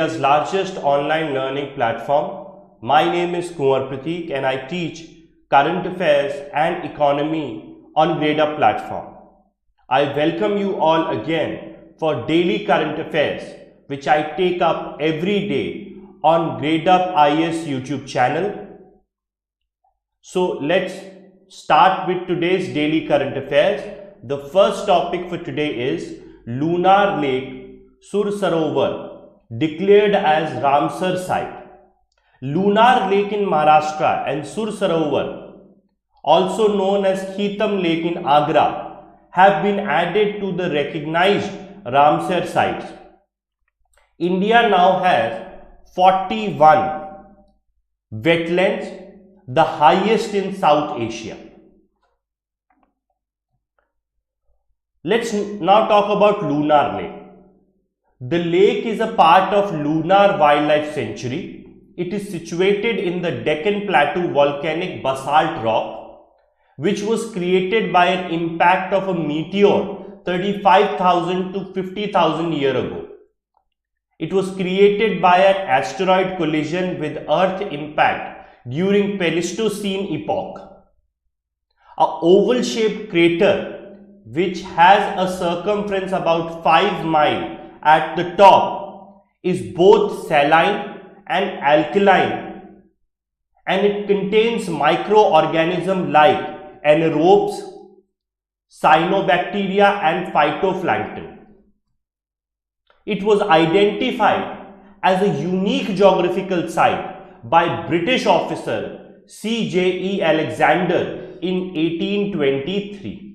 India's largest online learning platform. My name is Kunwar Prateek and I teach current affairs and economy on Gradeup platform. I welcome you all again for daily current affairs which I take up every day on Gradeup IAS YouTube channel. So let's start with today's daily current affairs. The first topic for today is Lunar Lake Sursarovar declared as Ramsar site. Lunar Lake in Maharashtra and Sursarovar, also known as Khitam Lake in Agra, have been added to the recognized Ramsar sites. India now has 41 wetlands, the highest in South Asia. Let's now talk about Lunar Lake. The lake is a part of Lunar Wildlife Sanctuary. It is situated in the Deccan Plateau volcanic basalt rock, which was created by an impact of a meteor 35,000 to 50,000 years ago. It was created by an asteroid collision with Earth impact during Pleistocene epoch. An oval-shaped crater which has a circumference about 5 miles at the top is both saline and alkaline, and it contains microorganisms like anaerobes, cyanobacteria and phytoplankton. It was identified as a unique geographical site by British officer C.J.E. Alexander in 1823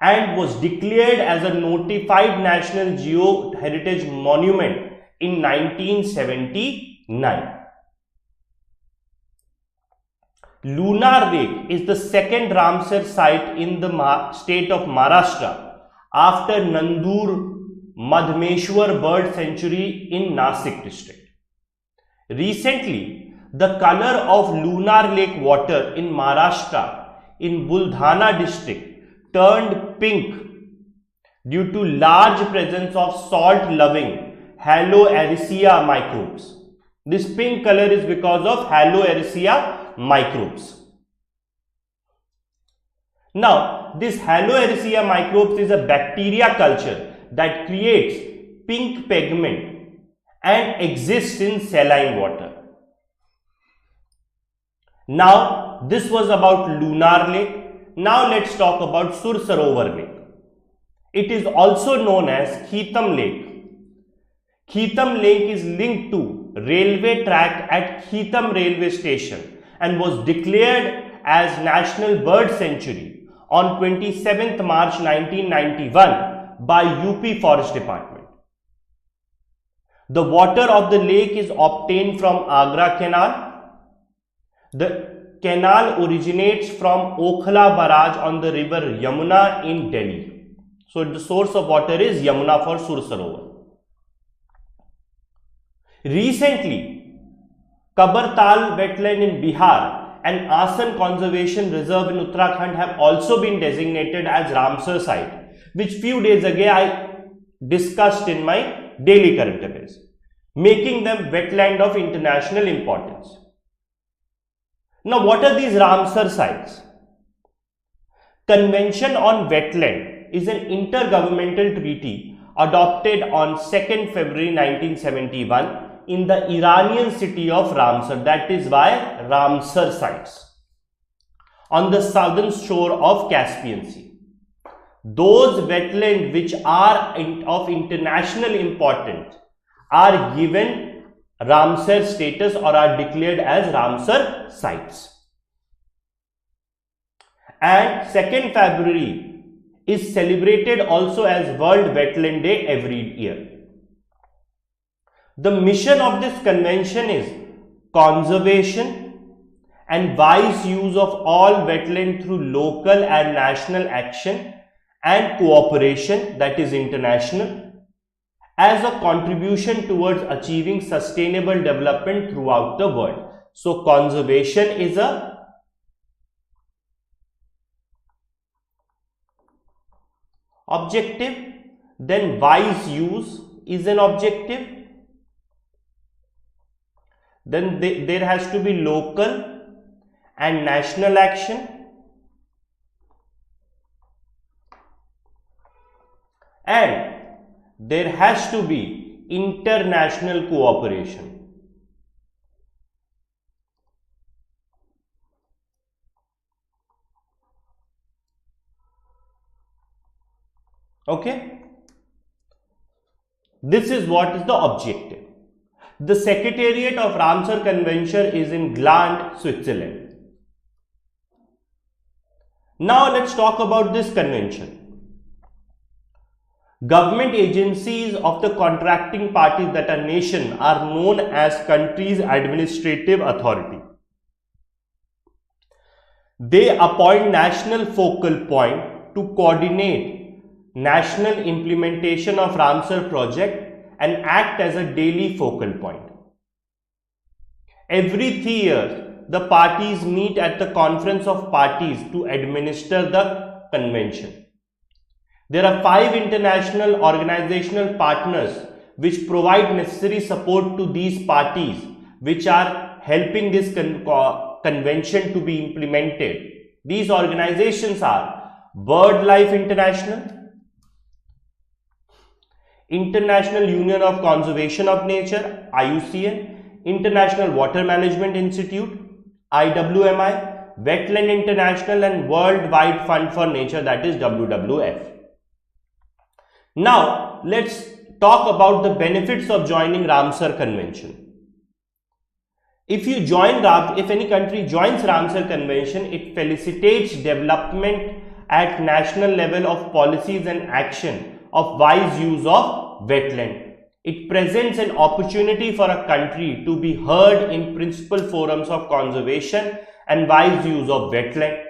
and was declared as a notified National Geo-Heritage Monument in 1979. Lunar Lake is the second Ramsar site in the state of Maharashtra after Nandur Madhmeshwar Bird Sanctuary in Nasik district. Recently, the color of Lunar Lake water in Maharashtra in Buldhana district turned pink due to large presence of salt-loving Haloarisia microbes. This pink color is because of Haloarisia microbes. Now, this Haloarisia microbes is a bacteria culture that creates pink pigment and exists in saline water. Now, this was about Lunar Lake. Now let's talk about Sursarovar Lake. It is also known as Khitam Lake. Khitam Lake is linked to railway track at Khitam railway station and was declared as National Bird Sanctuary on 27th March 1991 by UP Forest Department. The water of the lake is obtained from Agra Canal. The canal originates from Okhla Barrage on the river Yamuna in Delhi. So the source of water is Yamuna for Sursarovar. Recently, Kabartal wetland in Bihar and Asan Conservation Reserve in Uttarakhand have also been designated as Ramsar site, which few days ago I discussed in my daily current affairs, making them wetland of international importance. Now, what are these Ramsar sites? Convention on Wetland is an intergovernmental treaty adopted on 2nd February 1971 in the Iranian city of Ramsar, that is why Ramsar sites, on the southern shore of Caspian Sea. Those wetlands which are of international importance are given Ramsar status or are declared as Ramsar sites. And 2nd February is celebrated also as World Wetland Day every year. The mission of this convention is conservation and wise use of all wetland through local and national action and cooperation, that is international, as a contribution towards achieving sustainable development throughout the world. So, conservation is a objective, then wise use is an objective, then there has to be local and national action, and there has to be international cooperation. Okay, this is what is the objective. The Secretariat of Ramsar Convention is in Gland, Switzerland. Now let's talk about this convention. Government agencies of the contracting parties that are nation are known as country's administrative authority. They appoint national focal point to coordinate national implementation of Ramsar project and act as a daily focal point. Every 3 years, the parties meet at the Conference of Parties to administer the convention. There are 5 international organizational partners which provide necessary support to these parties, which are helping this convention to be implemented. These organizations are BirdLife International, International Union of Conservation of Nature, IUCN, International Water Management Institute, IWMI, Wetland International, and Worldwide Fund for Nature, that is WWF. Now let's talk about the benefits of joining Ramsar Convention. If any country joins Ramsar Convention, it facilitates development at national level of policies and action of wise use of wetland. It presents an opportunity for a country to be heard in principal forums of conservation and wise use of wetland.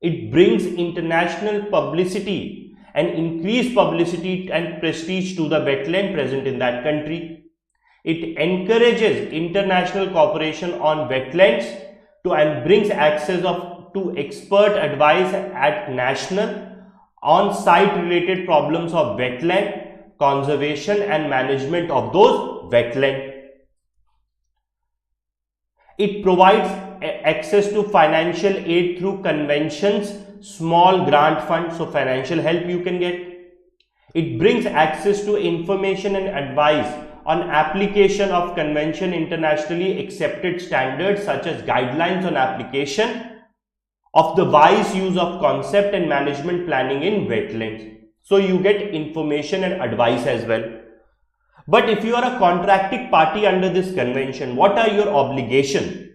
It brings international publicity and increased publicity and prestige to the wetland present in that country. It encourages international cooperation on wetlands and brings access to expert advice at national on-site related problems of wetland conservation and management of those wetlands. It provides access to financial aid through conventions, small grant funds, so financial help you can get. It brings access to information and advice on application of convention internationally accepted standards such as guidelines on application of the wise use of concept and management planning in wetlands. So you get information and advice as well. But if you are a contracting party under this convention, what are your obligations?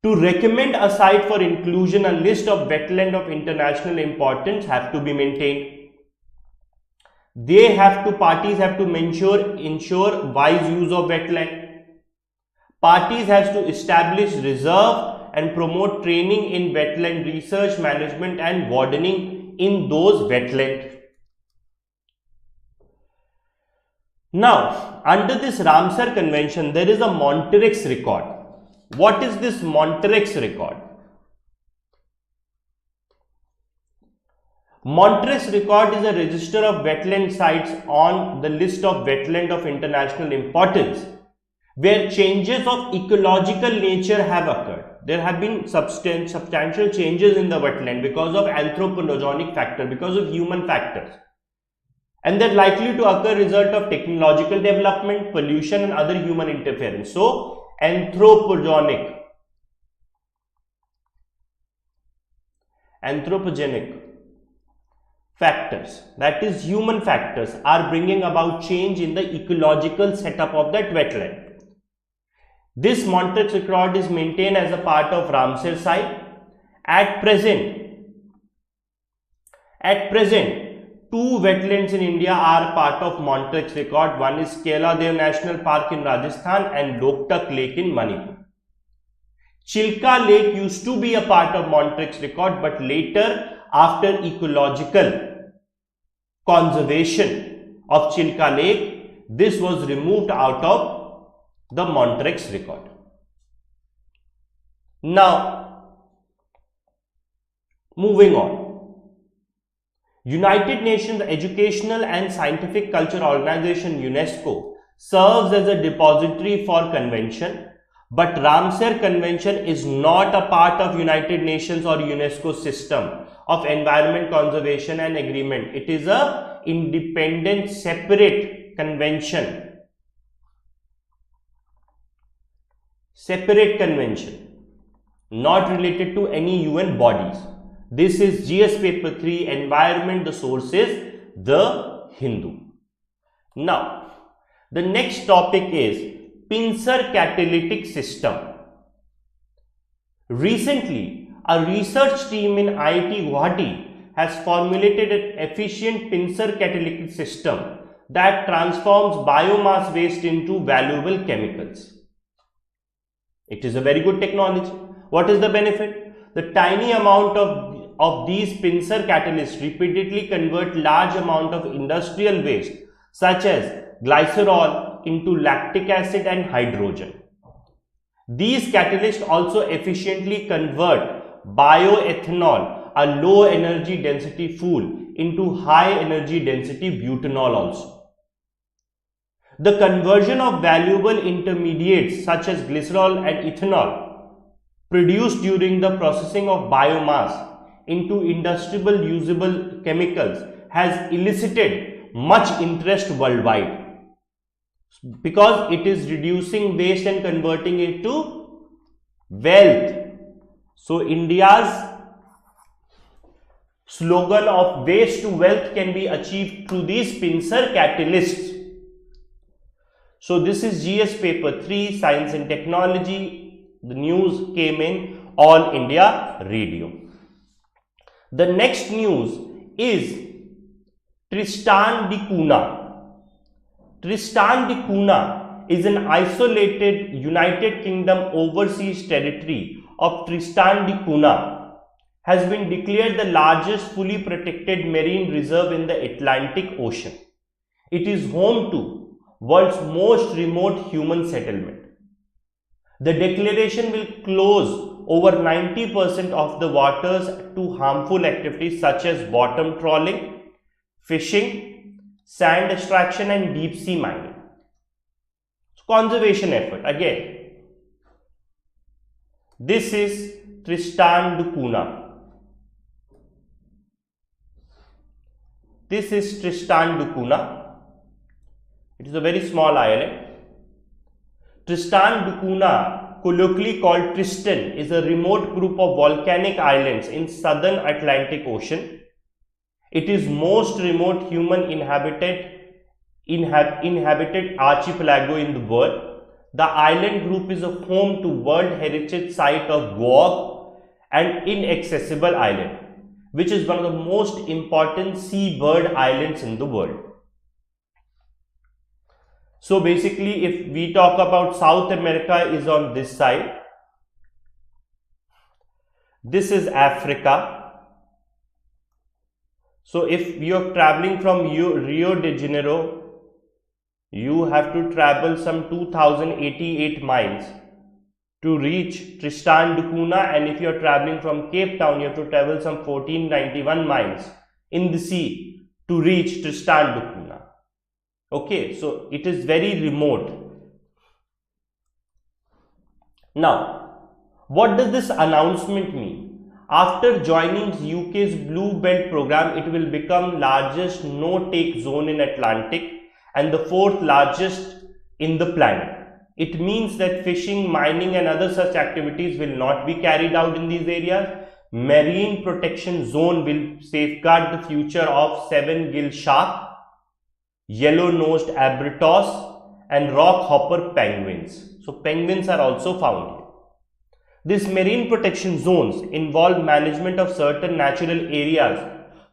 To recommend a site for inclusion, a list of wetland of international importance have to be maintained. Parties have to ensure wise use of wetland. Parties has to establish reserve and promote training in wetland research, management and wardening in those wetlands. Now, under this Ramsar Convention, there is a Montreux record. What is this Montreux record? Montreux record is a register of wetland sites on the list of wetland of international importance, where changes of ecological nature have occurred. There have been substantial changes in the wetland because of anthropogenic factor, because of human factors, and they're likely to occur result of technological development, pollution and other human interference. So anthropogenic factors, that is human factors, are bringing about change in the ecological setup of that wetland. This Montreux record is maintained as a part of Ramsar site. At present, 2 wetlands in India are part of Montreux record. One is Keladev National Park in Rajasthan and Loktak Lake in Manipur. Chilka Lake used to be a part of Montreux record, but later, after ecological conservation of Chilka Lake, this was removed out of the Montreux record. Now, moving on. United Nations Educational and Scientific Culture Organization UNESCO serves as a depository for convention, but Ramsar Convention is not a part of United Nations or UNESCO system of environment conservation and agreement. It is a independent, separate convention. Separate convention, not related to any UN bodies. This is GS paper 3, environment. The source is the Hindu. Now, the next topic is pincer catalytic system. Recently, a research team in IIT Guwahati has formulated an efficient pincer catalytic system that transforms biomass waste into valuable chemicals. It is a very good technology. What is the benefit? The tiny amount of these pincer catalysts repeatedly convert large amount of industrial waste such as glycerol into lactic acid and hydrogen. These catalysts also efficiently convert bioethanol, a low energy density fuel, into high energy density butanol also. The conversion of valuable intermediates such as glycerol and ethanol produced during the processing of biomass into industrial usable chemicals has elicited much interest worldwide, because it is reducing waste and converting it to wealth. So India's slogan of waste to wealth can be achieved through these pincer catalysts. So this is GS paper 3, Science and Technology. The news came in All India Radio. The next news is Tristan da Cunha. Tristan da Cunha is an isolated United Kingdom overseas territory of Tristan da Cunha, has been declared the largest fully protected marine reserve in the Atlantic Ocean. It is home to world's most remote human settlement. The declaration will close over 90% of the waters to harmful activities such as bottom trawling, fishing, sand extraction and deep sea mining. So, conservation effort again. This is Tristan da Cunha. This is Tristan da Cunha. It is a very small island. Tristan da Cunha, colloquially called Tristan, is a remote group of volcanic islands in southern Atlantic Ocean. It is most remote human inhabited archipelago in the world. The island group is a home to World Heritage Site of Gog, an inaccessible island, which is one of the most important seabird islands in the world. So basically, if we talk about South America, is on this side. This is Africa. So if you are traveling from Rio de Janeiro, you have to travel some 2088 miles to reach Tristan da Cunha, and if you are traveling from Cape Town, you have to travel some 1491 miles in the sea to reach Tristan da Cunha. Okay, so it is very remote. Now, what does this announcement mean? After joining UK's Blue Belt program, it will become largest no-take zone in Atlantic and the fourth largest in the planet. It means that fishing, mining and other such activities will not be carried out in these areas. Marine protection zone will safeguard the future of seven-gill shark, yellow-nosed albatross and rock hopper penguins. So penguins are also found here. These marine protection zones involve management of certain natural areas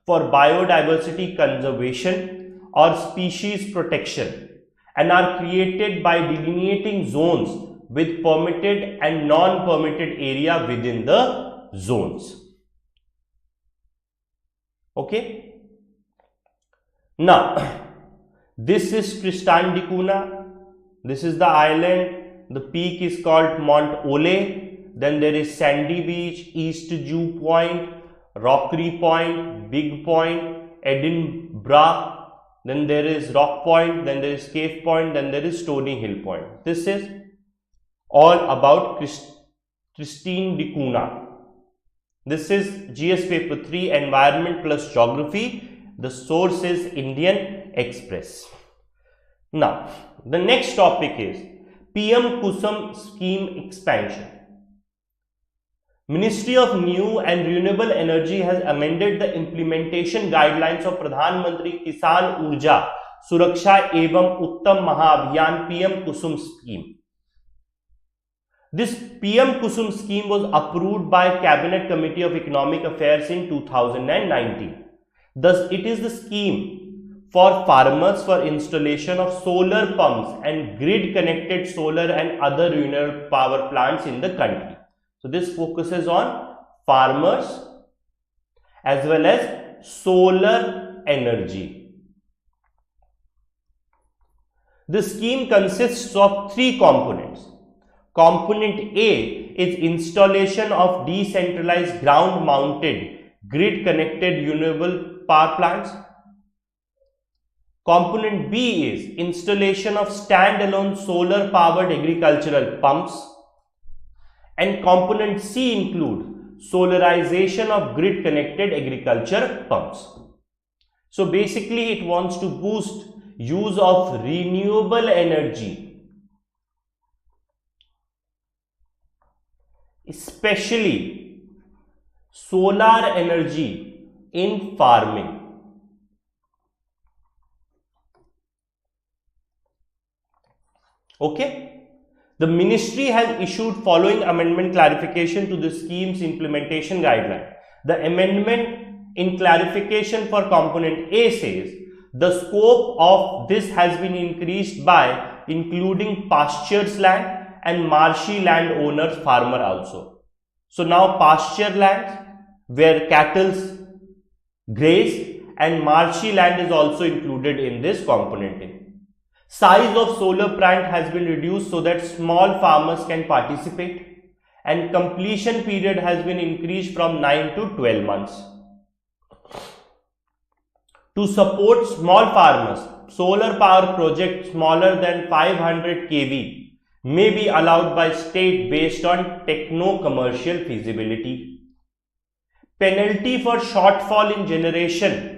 for biodiversity conservation or species protection and are created by delineating zones with permitted and non-permitted area within the zones. Okay. Now, this is Tristan da Cunha. This is the island. The peak is called Mont Ole. Then there is Sandy Beach, East Jew Point, Rockery Point, Big Point, Edinburgh, then there is Rock Point, then there is Cave Point, then there is Stony Hill Point. This is all about Christine de Cunha. This is GS paper 3, Environment plus Geography. The source is Indian Express. Now, the next topic is PM Kusum scheme expansion. Ministry of New and Renewable Energy has amended the implementation guidelines of Pradhan Mantri Kisan Urja Suraksha Evam Uttam Mahabhiyan PM Kusum scheme. This PM Kusum scheme was approved by Cabinet Committee of Economic Affairs in 2019. Thus, it is the scheme for farmers for installation of solar pumps and grid connected solar and other renewable power plants in the country. So this focuses on farmers as well as solar energy. The scheme consists of three components. Component A is installation of decentralized ground mounted grid connected renewable power plants. Component B is installation of standalone solar powered agricultural pumps. And component C include solarization of grid connected agriculture pumps. So basically it wants to boost use of renewable energy, especially solar energy in farming. Okay. The ministry has issued following amendment clarification to the scheme's implementation guideline. The amendment in clarification for component A says the scope of this has been increased by including pastures land and marshy land owners farmer also. So now pasture lands where cattle graze and marshy land is also included in this component A. Size of solar plant has been reduced so that small farmers can participate, and completion period has been increased from 9 to 12 months. To support small farmers, solar power projects smaller than 500 kV may be allowed by state based on techno-commercial feasibility. Penalty for shortfall in generation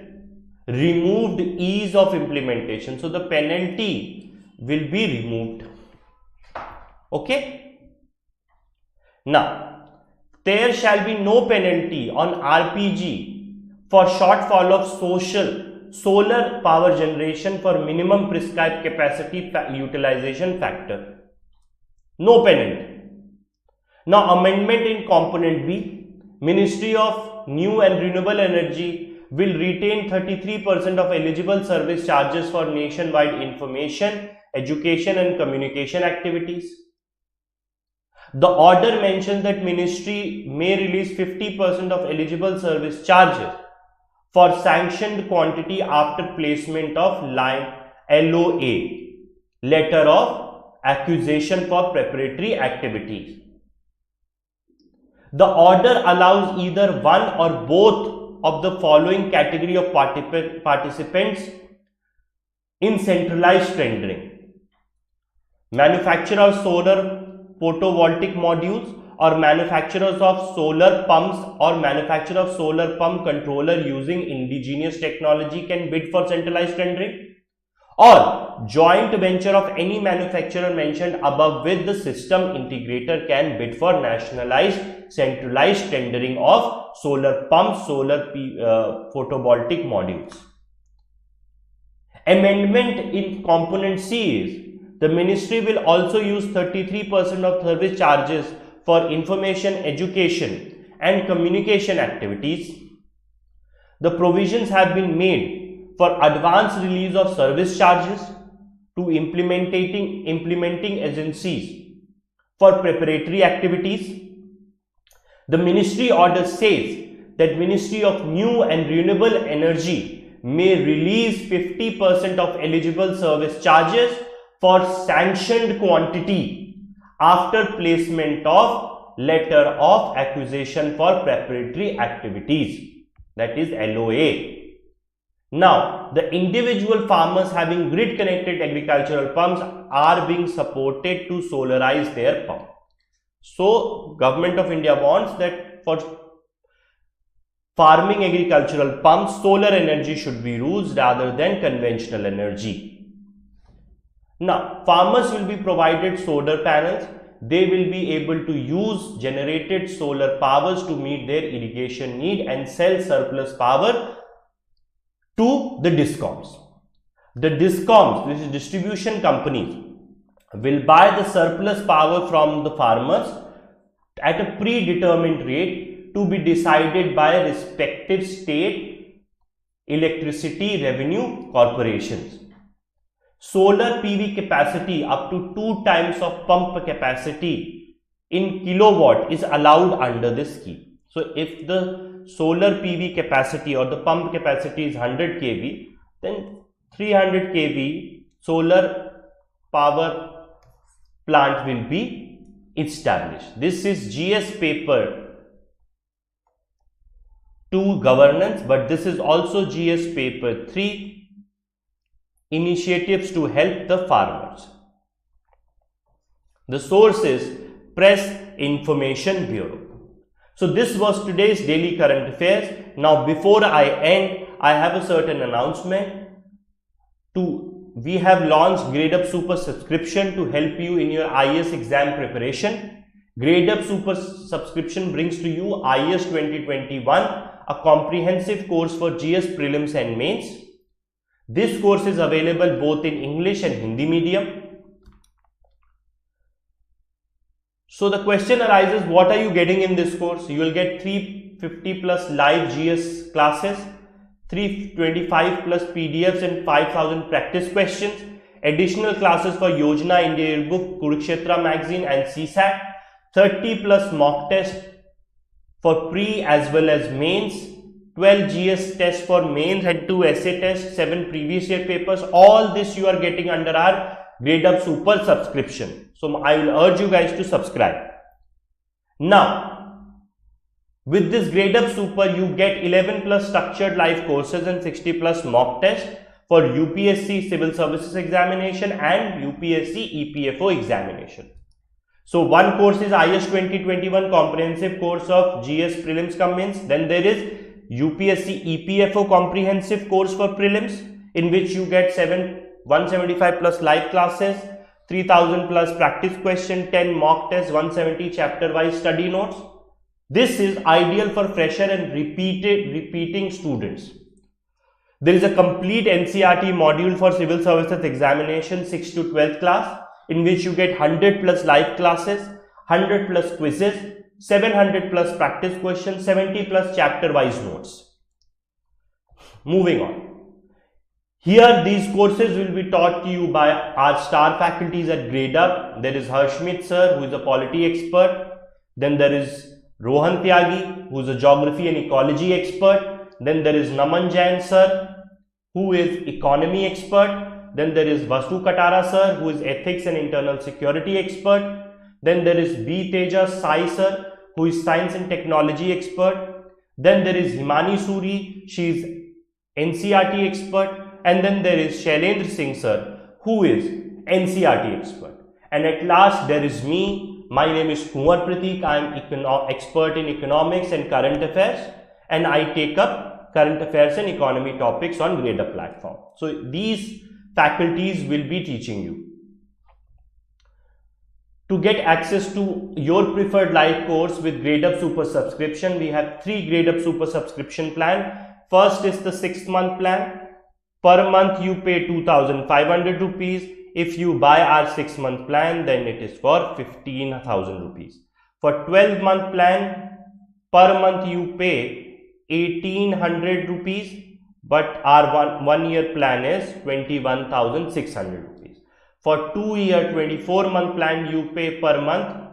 removed, ease of implementation. So the penalty will be removed. Okay. Now, there shall be no penalty on RPG for shortfall of solar power generation for minimum prescribed capacity utilization factor. No penalty. Now, amendment in component B. Ministry of New and Renewable Energy will retain 33% of eligible service charges for nationwide information, education and communication activities. The order mentions that ministry may release 50% of eligible service charges for sanctioned quantity after placement of line LOA, letter of accusation for preparatory activities. The order allows either one or both of the following category of participants in centralized tendering: manufacturer of solar photovoltaic modules, or manufacturers of solar pumps, or manufacturer of solar pump controller using indigenous technology can bid for centralized tendering, or joint venture of any manufacturer mentioned above with the system integrator can bid for nationalized centralized tendering of solar pumps, solar photovoltaic modules. Amendment in component C is the ministry will also use 33% of service charges for information, education and communication activities. The provisions have been made for advance release of service charges to implementing agencies for preparatory activities. The ministry order says that Ministry of New and Renewable Energy may release 50% of eligible service charges for sanctioned quantity after placement of letter of accusation for preparatory activities, that is LOA. Now, the individual farmers having grid connected agricultural pumps are being supported to solarize their pump. So, Government of India wants that for farming agricultural pumps, solar energy should be used rather than conventional energy. Now, farmers will be provided solar panels. They will be able to use generated solar powers to meet their irrigation need and sell surplus power to the DISCOMs. The DISCOMs, which is distribution companies, will buy the surplus power from the farmers at a predetermined rate to be decided by respective state electricity revenue corporations. Solar PV capacity up to 2 times of pump capacity in kilowatt is allowed under this scheme. So, if the solar PV capacity or the pump capacity is 100 kV, then 300 kV solar power plant will be established. This is GS paper 2 governance, but this is also GS paper 3 initiatives to help the farmers. The source is Press Information Bureau. So this was today's daily current affairs. Now before I end, I have a certain announcement. We have launched Gradeup Super subscription to help you in your IAS exam preparation. Gradeup Super subscription brings to you IAS 2021, a comprehensive course for GS prelims and mains. This course is available both in English and Hindi medium. So the question arises, what are you getting in this course? You will get 350 plus live GS classes, 325 plus PDFs and 5000 practice questions, additional classes for Yojana, India Yearbook, Kurukshetra magazine and CSAT, 30 plus mock tests for pre as well as mains, 12 GS tests for mains and 2 essay tests, 7 previous year papers. All this you are getting under our Gradeup Super subscription. So I will urge you guys to subscribe. Now, with this Gradeup Super, you get 11 plus structured live courses and 60 plus mock tests for UPSC Civil Services examination and UPSC EPFO examination. So one course is IAS 2021 comprehensive course of GS prelims cum mains. Then there is UPSC EPFO comprehensive course for prelims, in which you get 175 plus live classes, 3000 plus practice question, 10 mock tests, 170 chapter wise study notes. This is ideal for fresher and repeating students. There is a complete NCERT module for civil services examination 6 to 12th class, in which you get 100 plus live classes, 100 plus quizzes, 700 plus practice questions, 70 plus chapter wise notes. Moving on. Here these courses will be taught to you by our star faculties at Gradeup. There is Harshmit sir, who is a polity expert. Then there is Rohan Tyagi, who is a geography and ecology expert. Then there is Naman Jain sir, who is economy expert. Then there is Vasu Katara sir, who is ethics and internal security expert. Then there is B. Teja Sai sir, who is science and technology expert. Then there is Himani Suri, she is NCERT expert. And then there is Shailendra Singh sir, who is NCERT expert. And at last there is me. My name is Kunwar Prateek. I am expert in economics and current affairs, and I take up current affairs and economy topics on Gradeup platform. So these faculties will be teaching you. To get access to your preferred live course with Gradeup Super subscription, we have 3 Gradeup Super subscription plan. First is the 6-month plan. Per month you pay 2,500 rupees. If you buy our 6-month plan, then it is for 15,000 rupees. For 12-month plan, per month you pay 1,800 rupees, but our one-year plan is 21,600 rupees. For 2-year 24-month plan, you pay per month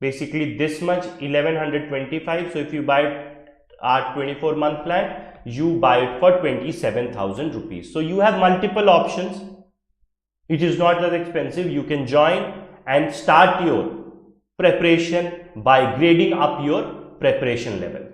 basically this much, 1,125. So if you buy our 24-month plan, you buy it for 27,000 rupees. So you have multiple options. It is not that expensive. You can join and start your preparation by grading up your preparation level.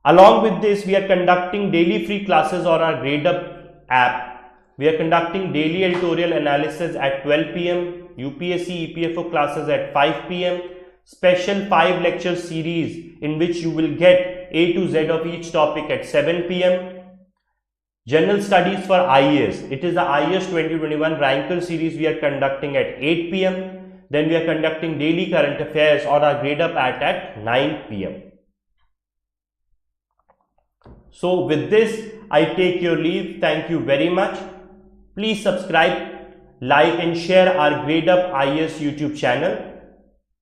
Along with this, we are conducting daily free classes on our Gradeup app. We are conducting daily editorial analysis at 12 p.m, UPSC EPFO classes at 5 p.m, special 5 lecture series in which you will get A to Z of each topic at 7 p.m. General studies for IAS. It is the IAS 2021 Ranker series we are conducting at 8 p.m. Then we are conducting daily current affairs on our Gradeup app at 9 p.m. So with this, I take your leave. Thank you very much. Please subscribe, like and share our Gradeup IAS YouTube channel.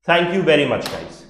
Thank you very much, guys.